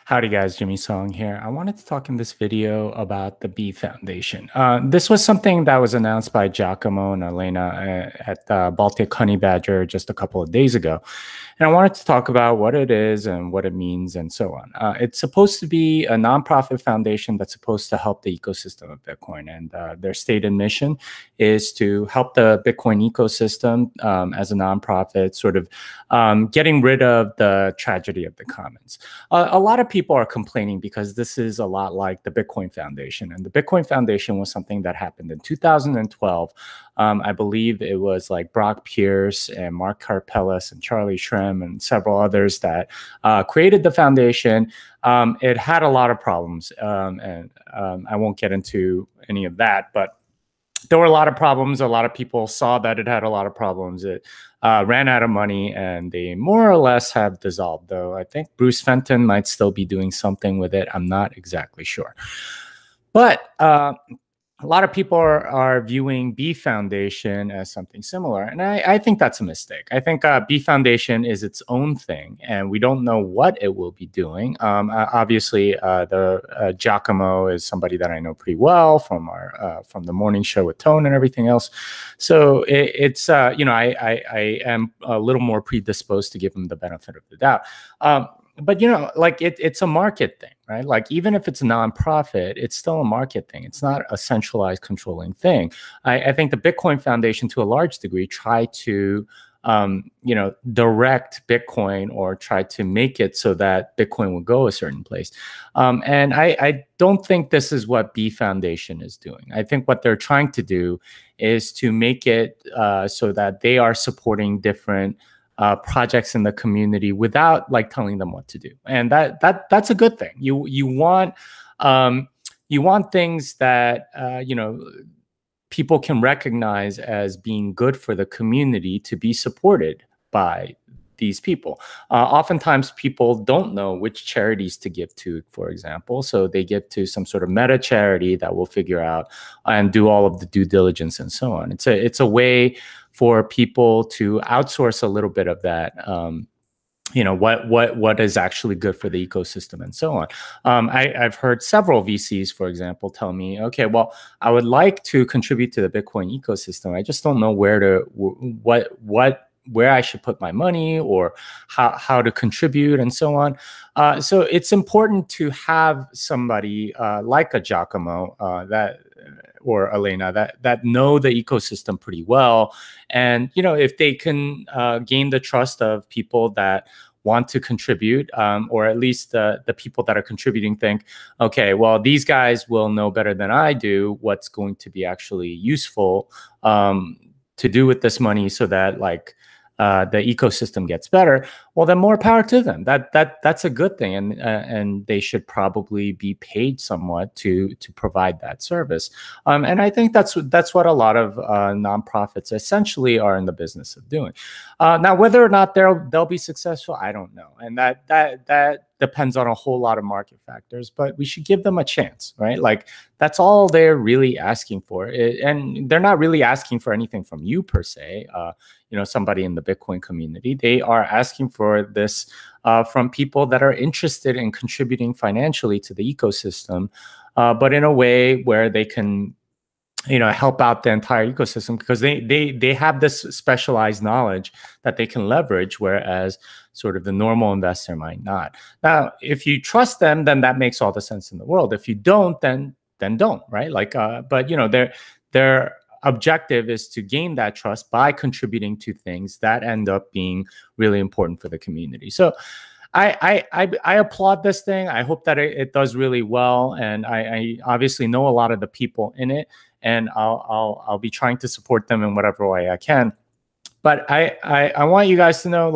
Howdy guys, Jimmy Song here. I wanted to talk in this video about the B Foundation. This was something that was announced by Giacomo and Elena at Baltic Honey Badger just a couple of days ago. And I wanted to talk about what it is and what it means and so on. It's supposed to be a nonprofit foundation that's supposed to help the ecosystem of Bitcoin. And their stated mission is to help the Bitcoin ecosystem as a nonprofit, sort of getting rid of the tragedy of the commons. A lot of people are complaining because this is a lot like the Bitcoin Foundation. And the Bitcoin Foundation was something that happened in 2012. I believe it was like Brock Pierce and Mark Karpelès and Charlie Shrem and several others that created the foundation. It had a lot of problems, and I won't get into any of that, but there were a lot of problems. A lot of people saw that it had a lot of problems. It ran out of money, and they more or less have dissolved, though I think Bruce Fenton might still be doing something with it. I'm not exactly sure. But a lot of people are viewing B Foundation as something similar, and I think that's a mistake. I think B Foundation is its own thing, and we don't know what it will be doing. Obviously, Giacomo is somebody that I know pretty well from the morning show with Tone and everything else. So it's I am a little more predisposed to give him the benefit of the doubt. But like it's a market thing, right? Like even if it's a nonprofit, it's still a market thing. It's not a centralized controlling thing. I think the Bitcoin Foundation, to a large degree, tried to direct Bitcoin or try to make it so that Bitcoin will go a certain place. And I don't think this is what B Foundation is doing. I think what they're trying to do is to make it so that they are supporting different projects in the community without like telling them what to do, and that's a good thing. You want things that people can recognize as being good for the community to be supported by these people. Oftentimes people don't know which charities to give to, for example, so they give to some sort of meta charity that will figure out and do all of the due diligence and so on. It's a way for people to outsource a little bit of that, what is actually good for the ecosystem and so on. I've heard several VCs, for example, tell me, okay, well, I would like to contribute to the Bitcoin ecosystem. I just don't know where I should put my money or how to contribute and so on. So it's important to have somebody like a Giacomo or Elena that know the ecosystem pretty well. And, if they can gain the trust of people that want to contribute, or at least the people that are contributing think, okay, well, these guys will know better than I do what's going to be actually useful to do with this money so that the ecosystem gets better, well, then more power to them. That's a good thing, and they should probably be paid somewhat to provide that service. And I think that's what a lot of nonprofits essentially are in the business of doing. Now, whether or not they'll be successful, I don't know, and that depends on a whole lot of market factors. But we should give them a chance, right? Like that's all they're really asking for, and they're not really asking for anything from you per se. Somebody in the Bitcoin community, they are asking for this from people that are interested in contributing financially to the ecosystem, but in a way where they can, help out the entire ecosystem, because they have this specialized knowledge that they can leverage, whereas sort of the normal investor might not. Now, if you trust them, then that makes all the sense in the world. If you don't, then don't, right? But their objective is to gain that trust by contributing to things that end up being really important for the community. So I applaud this thing. I hope that it does really well, and I obviously know a lot of the people in it, and I'll be trying to support them in whatever way I can. But I want you guys to know,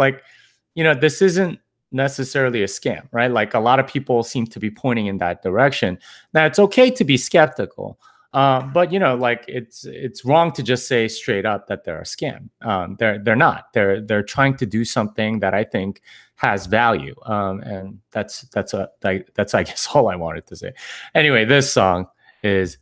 this isn't necessarily a scam, right? Like a lot of people seem to be pointing in that direction. Now, it's okay to be skeptical. But it's wrong to just say straight up that they're a scam. They're not. They're trying to do something that I think has value. And that's I guess all I wanted to say. Anyway, this song is